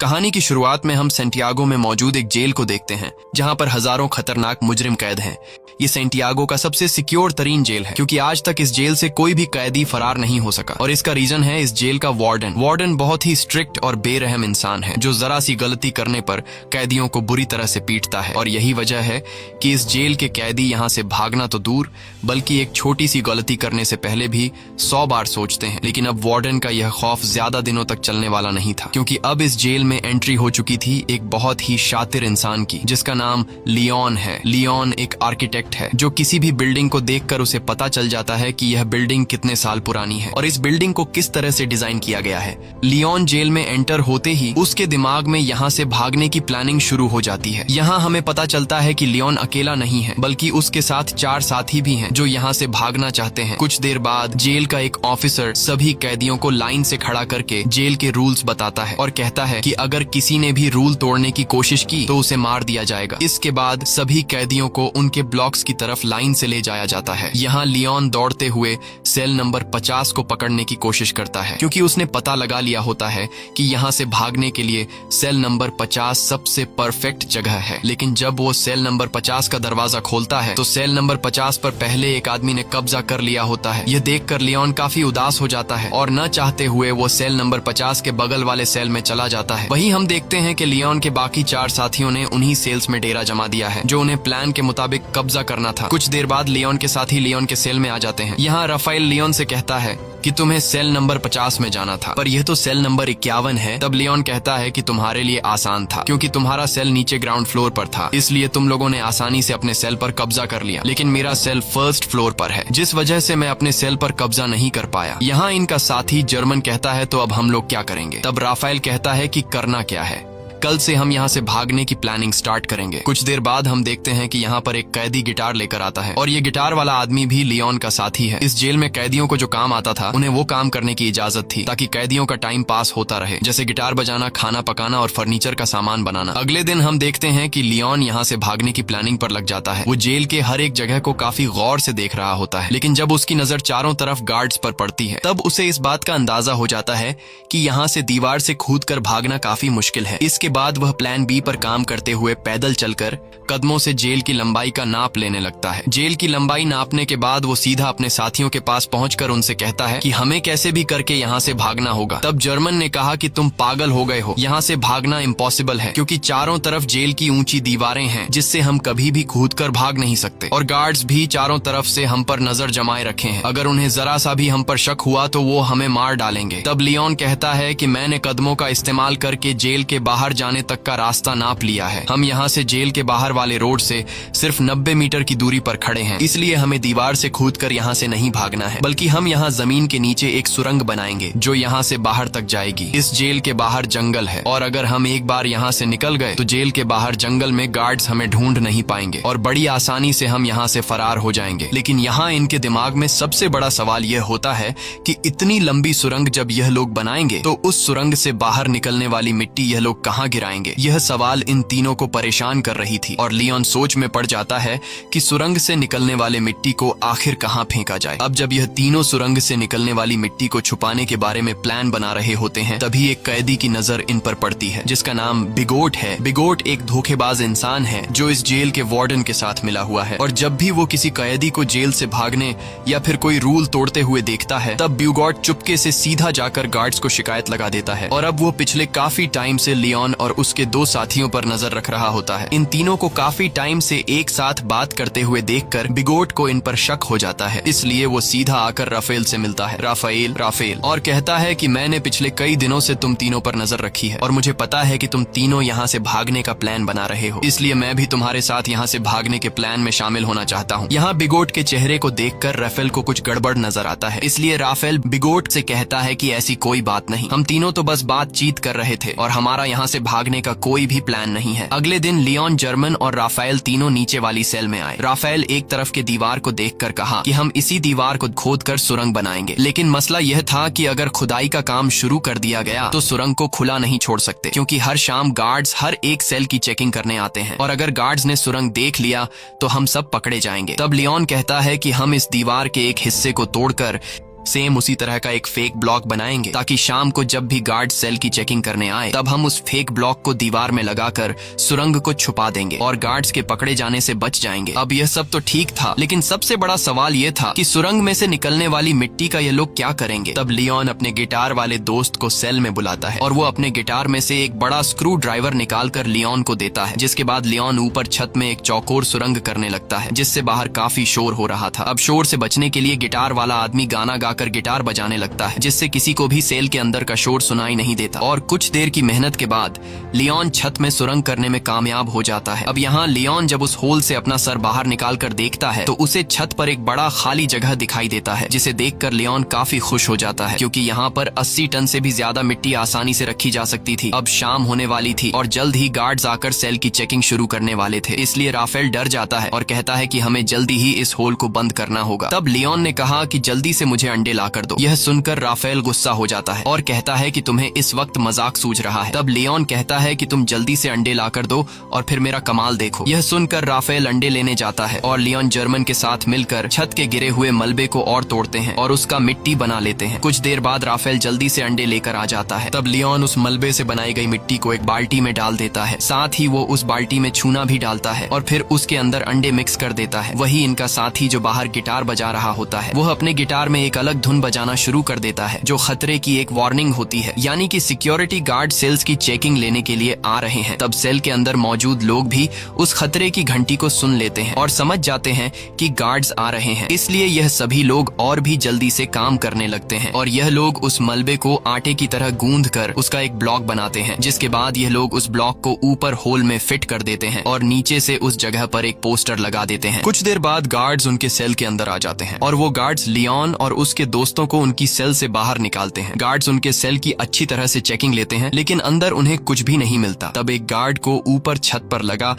कहानी की शुरुआत में हम सेंटियागो में मौजूद एक जेल को देखते हैं जहां पर हजारों खतरनाक मुजरिम कैद हैं। ये सेंटियागो का सबसे सिक्योर तरीन जेल है क्योंकि आज तक इस जेल से कोई भी कैदी फरार नहीं हो सका और इसका रीजन है इस जेल का वार्डन बहुत ही स्ट्रिक्ट और बेरहम इंसान है जो जरा सी गलती करने पर कैदियों को बुरी तरह से पीटता है। और यही वजह है कि इस जेल के कैदी यहाँ से भागना तो दूर बल्कि एक छोटी सी गलती करने से पहले भी 100 बार सोचते हैं। लेकिन अब वार्डन का यह खौफ ज्यादा दिनों तक चलने वाला नहीं था क्योंकि अब इस जेल में एंट्री हो चुकी थी एक बहुत ही शातिर इंसान की जिसका नाम लियोन है। लियोन एक आर्किटेक्ट है जो किसी भी बिल्डिंग को देखकर उसे पता चल जाता है कि यह बिल्डिंग कितने साल पुरानी है और इस बिल्डिंग को किस तरह से डिजाइन किया गया है। लियोन जेल में एंटर होते ही उसके दिमाग में यहाँ से भागने की प्लानिंग शुरू हो जाती है। यहाँ हमें पता चलता है कि लियोन अकेला नहीं है बल्कि उसके साथ 4 साथी भी हैं जो यहाँ से भागना चाहते हैं। कुछ देर बाद जेल का एक ऑफिसर सभी कैदियों को लाइन से खड़ा करके जेल के रूल्स बताता है और कहता है कि अगर किसी ने भी रूल तोड़ने की कोशिश की तो उसे मार दिया जाएगा। इसके बाद सभी कैदियों को उनके ब्लॉक्स की तरफ लाइन से ले जाया जाता है। यहाँ लियोन दौड़ते हुए सेल नंबर 50 को पकड़ने की कोशिश करता है क्योंकि उसने पता लगा लिया होता है कि यहाँ से भागने के लिए सेल नंबर 50 सबसे परफेक्ट जगह है। लेकिन जब वो सेल नंबर 50 का दरवाजा खोलता है तो सेल नंबर 50 पर पहले एक आदमी ने कब्जा कर लिया होता है। यह देखकर लियोन काफी उदास हो जाता है और न चाहते हुए वो सेल नंबर 50 के बगल वाले सेल में चला जाता है। वहीं हम देखते हैं कि लियोन के बाकी 4 साथियों ने उन्हीं सेल्स में डेरा जमा दिया है जो उन्हें प्लान के मुताबिक कब्जा करना था। कुछ देर बाद लियोन के साथी लियोन के सेल में आ जाते हैं। यहाँ राफेल लियोन से कहता है कि तुम्हें सेल नंबर 50 में जाना था पर यह तो सेल नंबर 51 है। तब लियोन कहता है कि तुम्हारे लिए आसान था क्योंकि तुम्हारा सेल नीचे ग्राउंड फ्लोर पर था इसलिए तुम लोगों ने आसानी से अपने सेल पर कब्जा कर लिया। लेकिन मेरा सेल फर्स्ट फ्लोर पर है जिस वजह से मैं अपने सेल पर कब्जा नहीं कर पाया। यहाँ इनका साथी जर्मन कहता है तो अब हम लोग क्या करेंगे। तब राफेल कहता है कि करना क्या है, कल से हम यहाँ से भागने की प्लानिंग स्टार्ट करेंगे। कुछ देर बाद हम देखते हैं कि यहाँ पर एक कैदी गिटार लेकर आता है और ये गिटार वाला आदमी भी लियोन का साथी है। इस जेल में कैदियों को जो काम आता था उन्हें वो काम करने की इजाजत थी ताकि कैदियों का टाइम पास होता रहे, जैसे गिटार बजाना, खाना पकाना और फर्नीचर का सामान बनाना। अगले दिन हम देखते हैं कि लियोन यहाँ से भागने की प्लानिंग पर लग जाता है। वो जेल के हर एक जगह को काफी गौर से देख रहा होता है लेकिन जब उसकी नजर चारों तरफ गार्ड्स पर पड़ती है तब उसे इस बात का अंदाजा हो जाता है कि यहाँ से दीवार से कूदकर भागना काफी मुश्किल है। इसके बाद वह प्लान बी पर काम करते हुए पैदल चलकर कदमों से जेल की लंबाई का नाप लेने लगता है। जेल की लंबाई नापने के बाद वो सीधा अपने साथियों के पास पहुंचकर उनसे कहता है कि हमें कैसे भी करके यहाँ से भागना होगा। तब जर्मन ने कहा कि तुम पागल हो गए हो, यहाँ से भागना इम्पॉसिबल है क्योंकि चारों तरफ जेल की ऊंची दीवारें हैं जिससे हम कभी भी कूदकर भाग नहीं सकते और गार्ड्स भी चारों तरफ से हम पर नजर जमाए रखे हैं। अगर उन्हें जरा सा भी हम पर शक हुआ तो वो हमें मार डालेंगे। तब लियोन कहता है कि मैंने कदमों का इस्तेमाल करके जेल के बाहर जाने तक का रास्ता नाप लिया है। हम यहाँ से जेल के बाहर वाले रोड से सिर्फ 90 मीटर की दूरी पर खड़े हैं इसलिए हमें दीवार से कूदकर यहाँ से नहीं भागना है बल्कि हम यहाँ जमीन के नीचे एक सुरंग बनाएंगे जो यहाँ से बाहर तक जाएगी। इस जेल के बाहर जंगल है और अगर हम एक बार यहाँ से निकल गए तो जेल के बाहर जंगल में गार्ड्स हमें ढूंढ नहीं पाएंगे और बड़ी आसानी से हम यहाँ से फरार हो जाएंगे। लेकिन यहाँ इनके दिमाग में सबसे बड़ा सवाल यह होता है कि इतनी लंबी सुरंग जब यह लोग बनाएंगे तो उस सुरंग से बाहर निकलने वाली मिट्टी यह लोग कहाँ गिराएंगे। यह सवाल इन तीनों को परेशान कर रही थी और लियोन सोच में पड़ जाता है कि सुरंग से निकलने वाले मिट्टी को आखिर कहाँ फेंका जाए। अब जब यह तीनों सुरंग से निकलने वाली मिट्टी को छुपाने के बारे में प्लान बना रहे होते हैं तभी एक कैदी की नजर इन पर पड़ती है जिसका नाम बिगोट है। बिगोट एक धोखेबाज इंसान है जो इस जेल के वार्डन के साथ मिला हुआ है और जब भी वो किसी कैदी को जेल से भागने या फिर कोई रूल तोड़ते हुए देखता है तब बिगोट चुपके से सीधा जाकर गार्ड्स को शिकायत लगा देता है और अब वो पिछले काफी टाइम से लियोन और उसके 2 साथियों पर नजर रख रहा होता है। इन तीनों को काफी टाइम से एक साथ बात करते हुए देखकर बिगोट को इन पर शक हो जाता है इसलिए वो सीधा आकर राफेल से मिलता है। राफेल और कहता है कि मैंने पिछले कई दिनों से तुम तीनों पर नजर रखी है और मुझे पता है कि तुम तीनों यहाँ से भागने का प्लान बना रहे हो इसलिए मैं भी तुम्हारे साथ यहाँ से भागने के प्लान में शामिल होना चाहता हूँ। यहाँ बिगोट के चेहरे को देखकर राफेल को कुछ गड़बड़ नजर आता है इसलिए राफेल बिगोट से कहता है कि ऐसी कोई बात नहीं, हम तीनों तो बस बातचीत कर रहे थे और हमारा यहाँ से भागने का कोई भी प्लान नहीं है। अगले दिन लियोन, जर्मन और राफेल तीनों नीचे वाली सेल में आए। राफेल एक तरफ के दीवार को देखकर कहा कि हम इसी दीवार को खोदकर सुरंग बनाएंगे लेकिन मसला यह था कि अगर खुदाई का काम शुरू कर दिया गया तो सुरंग को खुला नहीं छोड़ सकते क्योंकि हर शाम गार्ड्स हर एक सेल की चेकिंग करने आते हैं और अगर गार्ड्स ने सुरंग देख लिया तो हम सब पकड़े जाएंगे। तब लियोन कहता है कि हम इस दीवार के एक हिस्से को तोड़कर सेम उसी तरह का एक फेक ब्लॉक बनाएंगे ताकि शाम को जब भी गार्ड सेल की चेकिंग करने आए तब हम उस फेक ब्लॉक को दीवार में लगाकर सुरंग को छुपा देंगे और गार्ड्स के पकड़े जाने से बच जाएंगे। अब यह सब तो ठीक था, लेकिन सबसे बड़ा सवाल यह था कि सुरंग में से निकलने वाली मिट्टी का ये लोग क्या करेंगे। तब लियोन अपने गिटार वाले दोस्त को सेल में बुलाता है और वो अपने गिटार में से एक बड़ा स्क्रू ड्राइवर निकालकर लियोन को देता है, जिसके बाद लियोन ऊपर छत में एक चौकोर सुरंग करने लगता है जिससे बाहर काफी शोर हो रहा था। अब शोर से बचने के लिए गिटार वाला आदमी गाना गाकर गिटार बजाने लगता है जिससे किसी को भी सेल के अंदर का शोर सुनाई नहीं देता। और कुछ देर की मेहनत के बाद लियोन छत में सुरंग करने में कामयाब हो जाता है। अब यहाँ लियोन जब उस होल से अपना सर बाहर निकाल कर देखता है तो उसे छत पर एक बड़ा खाली जगह दिखाई देता है, जिसे देखकर लियोन काफी खुश हो जाता है क्योंकि यहाँ पर 80 टन से भी ज्यादा मिट्टी आसानी से रखी जा सकती थी। अब शाम होने वाली थी और जल्द ही गार्ड्स आकर सेल की चेकिंग शुरू करने वाले थे, इसलिए राफेल डर जाता है और कहता है कि हमें जल्दी ही इस होल को बंद करना होगा। तब लियोन ने कहा कि जल्दी से मुझे अंडे लाकर दो। यह सुनकर राफेल गुस्सा हो जाता है और कहता है कि तुम्हें इस वक्त मजाक सूझ रहा है। तब लियोन कहता है कि तुम जल्दी से अंडे लाकर दो और फिर मेरा कमाल देखो। यह सुनकर राफेल अंडे लेने जाता है और लियोन जर्मन के साथ मिलकर छत के गिरे हुए मलबे को और तोड़ते हैं और उसका मिट्टी बना लेते हैं। कुछ देर बाद राफेल जल्दी से अंडे लेकर आ जाता है। तब लियोन उस मलबे से बनाई गई मिट्टी को एक बाल्टी में डाल देता है, साथ ही वो उस बाल्टी में चूना भी डालता है और फिर उसके अंदर अंडे मिक्स कर देता है। वही इनका साथी जो बाहर गिटार बजा रहा होता है वह अपने गिटार में एक अलग धुन बजाना शुरू कर देता है जो खतरे की एक वार्निंग होती है, यानी कि सिक्योरिटी गार्ड सेल्स की चेकिंग लेने के लिए आ रहे हैं। तब सेल के अंदर मौजूद लोग भी उस खतरे की घंटी को सुन लेते हैं और समझ जाते हैं कि गार्ड्स आ रहे हैं, इसलिए यह सभी लोग और भी जल्दी से काम करने लगते हैं और यह लोग उस मलबे को आटे की तरह गूंद कर उसका एक ब्लॉक बनाते हैं, जिसके बाद यह लोग उस ब्लॉक को ऊपर होल में फिट कर देते हैं और नीचे से उस जगह पर एक पोस्टर लगा देते हैं। कुछ देर बाद गार्ड्स उनके सेल के अंदर आ जाते हैं और वो गार्ड्स लियोन और उसके दोस्तों को उनकी सेल से बाहर निकालते हैं। गार्ड्स उनके सेल की अच्छी तरह से चेकिंग लेते हैं लेकिन अंदर उन्हें कुछ भी नहीं मिलता। तब एक गार्ड को ऊपर छत पर लगा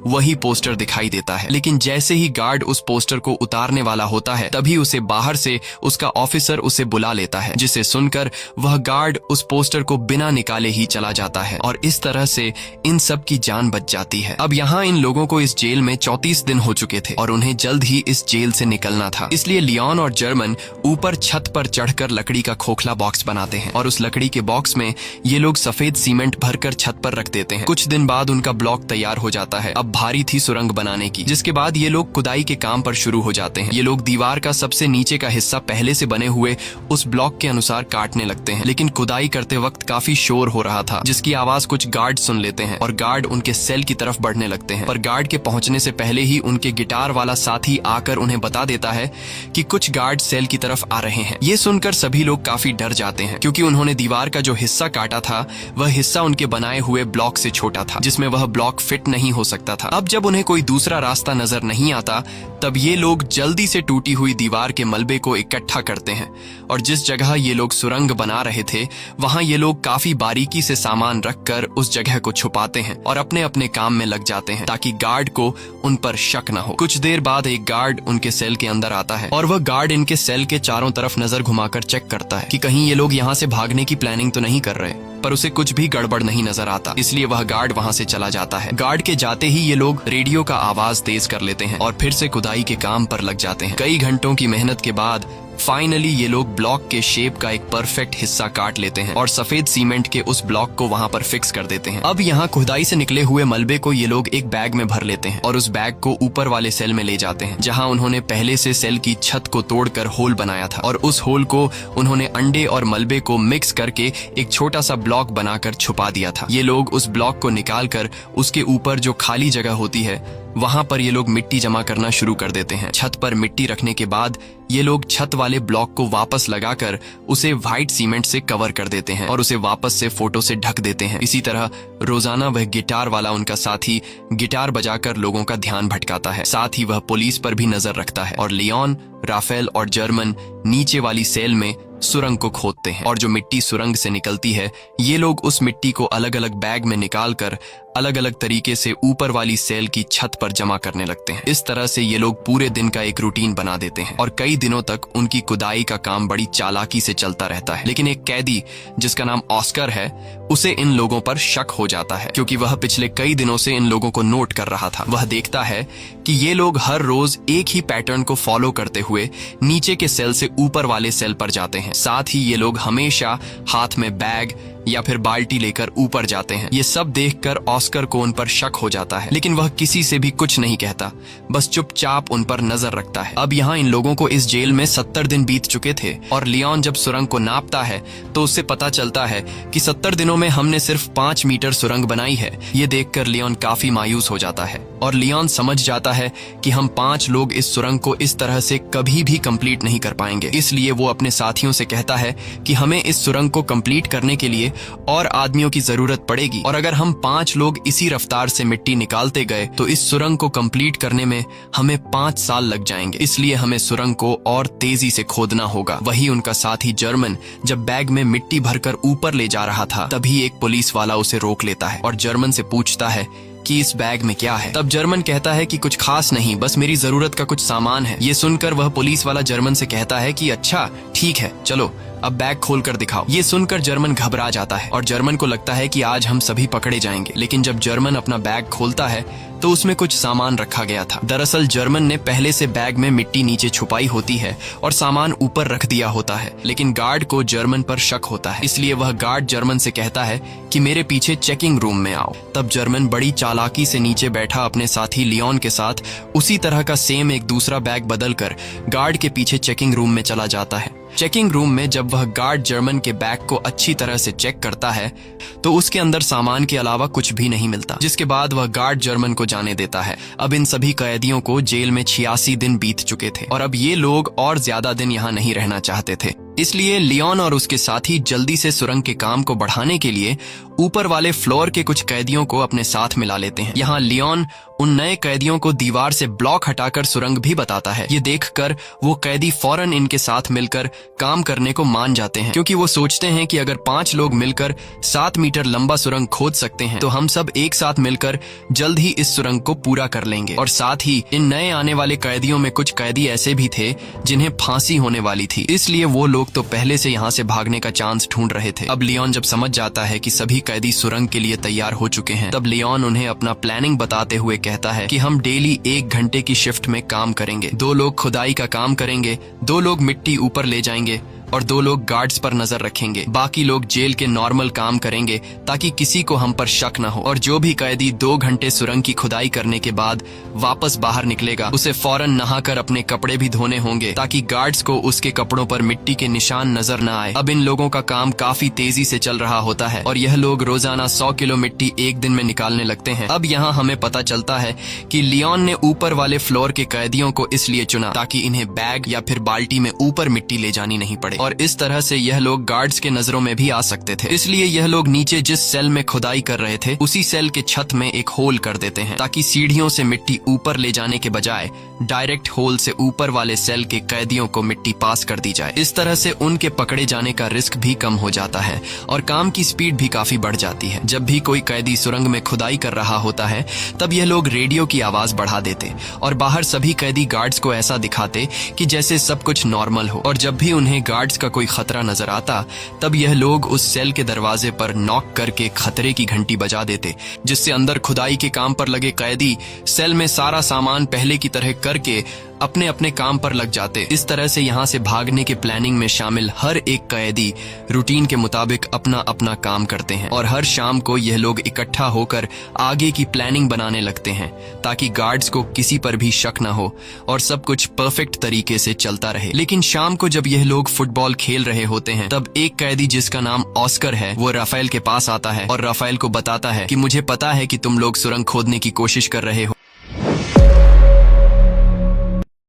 वही पोस्टर दिखाई देता है, लेकिन जैसे ही गार्ड उस पोस्टर को उतारने वाला होता है तभी उसे बाहर से उसका ऑफिसर उसे बुला लेता है, जिसे सुनकर वह गार्ड उस पोस्टर को बिना निकाले ही चला जाता है और इस तरह से इन सब की जान बच जाती है। अब यहाँ इन लोगों को इस जेल में 34 दिन हो चुके थे और उन्हें जल्द ही इस जेल से निकलना था, इसलिए लियोन और जर्मन ऊपर छत पर चढ़कर लकड़ी का खोखला बॉक्स बनाते हैं और उस लकड़ी के बॉक्स में ये लोग सफेद सीमेंट भरकर छत पर रख देते हैं। कुछ दिन बाद उनका ब्लॉक तैयार हो जाता है। अब भारी थी सुरंग बनाने की, जिसके बाद ये लोग खुदाई के काम पर शुरू हो जाते हैं। ये लोग दीवार का सबसे नीचे का हिस्सा पहले से बने हुए उस ब्लॉक के अनुसार काटने लगते हैं, लेकिन खुदाई करते वक्त काफी शोर हो रहा था जिसकी आवाज कुछ गार्ड सुन लेते हैं और गार्ड उनके सेल की तरफ बढ़ने लगते हैं। पर गार्ड के पहुंचने से पहले ही उनके गिटार वाला साथी आकर उन्हें बता देता है कि कुछ गार्ड सेल की तरफ आ रहे हैं। ये सुनकर सभी लोग काफी डर जाते हैं क्योंकि उन्होंने दीवार का जो हिस्सा काटा था वह हिस्सा उनके बनाए हुए ब्लॉक से छोटा था, जिसमें वह ब्लॉक फिट नहीं हो सकता था। अब जब उन्हें कोई दूसरा रास्ता नजर नहीं आता तब ये लोग जल्दी से टूटी हुई दीवार के मलबे को इकट्ठा करते हैं और जिस जगह ये लोग सुरंग बना रहे थे वहां ये लोग काफी बारीकी से सामान रखकर उस जगह को छुपाते हैं और अपने अपने काम में लग जाते हैं ताकि गार्ड को उन पर शक न हो। कुछ देर बाद एक गार्ड उनके सेल के अंदर आता है और वह गार्ड इनके सेल के चारों तरफ नजर घुमाकर चेक करता है कि कहीं ये लोग यहाँ से भागने की प्लानिंग तो नहीं कर रहे, पर उसे कुछ भी गड़बड़ नहीं नजर आता, इसलिए वह गार्ड वहां से चला जाता है। गार्ड के जाते ही ये लोग रेडियो का आवाज तेज कर लेते हैं और फिर से खुदाई के काम पर लग जाते हैं। कई घंटों की मेहनत के बाद फाइनली ये लोग ब्लॉक के शेप का एक परफेक्ट हिस्सा काट लेते हैं और सफेद सीमेंट के उस ब्लॉक को वहां पर फिक्स कर देते हैं। अब यहाँ खुदाई से निकले हुए मलबे को ये लोग एक बैग में भर लेते हैं और उस बैग को ऊपर वाले सेल में ले जाते हैं जहां उन्होंने पहले से सेल की छत को तोड़कर होल बनाया था और उस होल को उन्होंने अंडे और मलबे को मिक्स करके एक छोटा सा ब्लॉक बनाकर छुपा दिया था। ये लोग उस ब्लॉक को निकाल कर उसके ऊपर जो खाली जगह होती है वहां पर ये लोग मिट्टी जमा करना शुरू कर देते हैं। छत पर मिट्टी रखने के बाद ये लोग छत वाले ब्लॉक को वापस लगाकर उसे व्हाइट सीमेंट से कवर कर देते हैं और उसे वापस से फोटो से ढक देते हैं। इसी तरह रोजाना वह गिटार वाला उनका साथी गिटार बजाकर लोगों का ध्यान भटकाता है, साथ ही वह पुलिस पर भी नजर रखता है और लियोन, राफेल और जर्मन नीचे वाली सेल में सुरंग को खोदते हैं और जो मिट्टी सुरंग से निकलती है ये लोग उस मिट्टी को अलग अलग बैग में निकाल कर अलग अलग तरीके से ऊपर वाली सेल की छत पर जमा करने लगते हैं। इस तरह से ये लोग पूरे दिन का एक रूटीन बना देते हैं और कई दिनों तक उनकी खुदाई का काम बड़ी चालाकी से चलता रहता है। लेकिन एक कैदी जिसका नाम ऑस्कर है उसे इन लोगों पर शक हो जाता है क्योंकि वह पिछले कई दिनों से इन लोगों को नोट कर रहा था। वह देखता है कि ये लोग हर रोज एक ही पैटर्न को फॉलो करते हुए नीचे के सेल से ऊपर वाले सेल पर जाते हैं। साथ ही ये लोग हमेशा हाथ में बैग या फिर बाल्टी लेकर ऊपर जाते हैं। ये सब देखकर ऑस्कर को उन पर शक हो जाता है, लेकिन वह किसी से भी कुछ नहीं कहता, बस चुपचाप उन पर नजर रखता है। अब यहाँ इन लोगों को इस जेल में 70 दिन बीत चुके थे और लियोन जब सुरंग को नापता है तो उससे पता चलता है कि 70 दिनों में हमने सिर्फ 5 मीटर सुरंग बनाई है। ये देखकर लियोन काफी मायूस हो जाता है और लियोन समझ जाता है कि हम 5 लोग इस सुरंग को इस तरह से कभी भी कंप्लीट नहीं कर पाएंगे। इसलिए वो अपने साथियों से कहता है कि हमें इस सुरंग को कंप्लीट करने के लिए और आदमियों की जरूरत पड़ेगी और अगर हम 5 लोग इसी रफ्तार से मिट्टी निकालते गए तो इस सुरंग को कंप्लीट करने में हमें 5 साल लग जाएंगे। इसलिए हमें सुरंग को और तेजी से खोदना होगा। वही उनका साथी जर्मन जब बैग में मिट्टी भरकर ऊपर ले जा रहा था तभी एक पुलिस वाला उसे रोक लेता है और जर्मन से पूछता है कि इस बैग में क्या है। तब जर्मन कहता है कि कुछ खास नहीं, बस मेरी जरूरत का कुछ सामान है। ये सुनकर वह पुलिस वाला जर्मन से कहता है कि अच्छा ठीक है, चलो अब बैग खोल कर दिखाओ। ये सुनकर जर्मन घबरा जाता है और जर्मन को लगता है कि आज हम सभी पकड़े जाएंगे। लेकिन जब जर्मन अपना बैग खोलता है तो उसमें कुछ सामान रखा गया था। दरअसल जर्मन ने पहले से बैग में मिट्टी नीचे छुपाई होती है और सामान ऊपर रख दिया होता है, लेकिन गार्ड को जर्मन पर शक होता है। इसलिए वह गार्ड जर्मन से कहता है कि मेरे पीछे चेकिंग रूम में आओ। तब जर्मन बड़ी चालाकी से नीचे बैठा अपने साथी लियोन के साथ उसी तरह का सेम एक दूसरा बैग बदलकर गार्ड के पीछे चेकिंग रूम में चला जाता है। चेकिंग रूम में जब वह गार्ड जर्मन के बैग को अच्छी तरह से चेक करता है तो उसके अंदर सामान के अलावा कुछ भी नहीं मिलता, जिसके बाद वह गार्ड जर्मन को जाने देता है। अब इन सभी कैदियों को जेल में 86 दिन बीत चुके थे और अब ये लोग और ज्यादा दिन यहाँ नहीं रहना चाहते थे। इसलिए लियोन और उसके साथी जल्दी से सुरंग के काम को बढ़ाने के लिए ऊपर वाले फ्लोर के कुछ कैदियों को अपने साथ मिला लेते हैं। यहाँ लियोन उन नए कैदियों को दीवार से ब्लॉक हटाकर सुरंग भी बताता है। ये देखकर वो कैदी फौरन इनके साथ मिलकर काम करने को मान जाते हैं, क्योंकि वो सोचते हैं कि अगर 5 लोग मिलकर 7 मीटर लंबा सुरंग खोद सकते हैं तो हम सब एक साथ मिलकर जल्द ही इस सुरंग को पूरा कर लेंगे। और साथ ही इन नए आने वाले कैदियों में कुछ कैदी ऐसे भी थे जिन्हें फांसी होने वाली थी, इसलिए वो लोग तो पहले से यहाँ से भागने का चांस ढूंढ रहे थे। अब लियोन जब समझ जाता है कि सभी कैदी सुरंग के लिए तैयार हो चुके हैं तब लियोन उन्हें अपना प्लानिंग बताते हुए कहता है कि हम डेली 1 घंटे की शिफ्ट में काम करेंगे। 2 लोग खुदाई का काम करेंगे, 2 लोग मिट्टी ऊपर ले जाएंगे और 2 लोग गार्ड्स पर नजर रखेंगे। बाकी लोग जेल के नॉर्मल काम करेंगे ताकि किसी को हम पर शक न हो। और जो भी कैदी 2 घंटे सुरंग की खुदाई करने के बाद वापस बाहर निकलेगा उसे फौरन नहाकर अपने कपड़े भी धोने होंगे ताकि गार्ड्स को उसके कपड़ों पर मिट्टी के निशान नजर न आए। अब इन लोगों का काम काफी तेजी से चल रहा होता है और यह लोग रोजाना 100 किलो मिट्टी एक दिन में निकालने लगते हैं। अब यहाँ हमें पता चलता है कि लियोन ने ऊपर वाले फ्लोर के कैदियों को इसलिए चुना ताकि इन्हें बैग या फिर बाल्टी में ऊपर मिट्टी ले जानी नहीं पड़े और इस तरह से यह लोग गार्ड्स के नजरों में भी आ सकते थे। इसलिए यह लोग नीचे जिस सेल में खुदाई कर रहे थे उसी सेल के छत में एक होल कर देते हैं ताकि सीढ़ियों से मिट्टी ऊपर ले जाने के बजाय डायरेक्ट होल से ऊपर वाले सेल के कैदियों को मिट्टी पास कर दी जाए। इस तरह से उनके पकड़े जाने का रिस्क भी कम हो जाता है और काम की स्पीड भी काफी बढ़ जाती है। जब भी कोई कैदी सुरंग में खुदाई कर रहा होता है तब यह लोग रेडियो की आवाज बढ़ा देते और बाहर सभी कैदी गार्ड्स को ऐसा दिखाते कि जैसे सब कुछ नॉर्मल हो। और जब भी उन्हें गार्ड्स का कोई खतरा नजर आता तब यह लोग उस सेल के दरवाजे पर नॉक करके खतरे की घंटी बजा देते, जिससे अंदर खुदाई के काम पर लगे कैदी सेल में सारा सामान पहले की तरह करके अपने अपने काम पर लग जाते। इस तरह से यहाँ से भागने के प्लानिंग में शामिल हर एक कैदी रूटीन के मुताबिक अपना अपना काम करते हैं और हर शाम को यह लोग इकट्ठा होकर आगे की प्लानिंग बनाने लगते हैं ताकि गार्ड्स को किसी पर भी शक न हो और सब कुछ परफेक्ट तरीके से चलता रहे। लेकिन शाम को जब यह लोग फुटबॉल खेल रहे होते हैं तब एक कैदी जिसका नाम ऑस्कर है वो राफेल के पास आता है और राफेल को बताता है कि मुझे पता है कि तुम लोग सुरंग खोदने की कोशिश कर रहे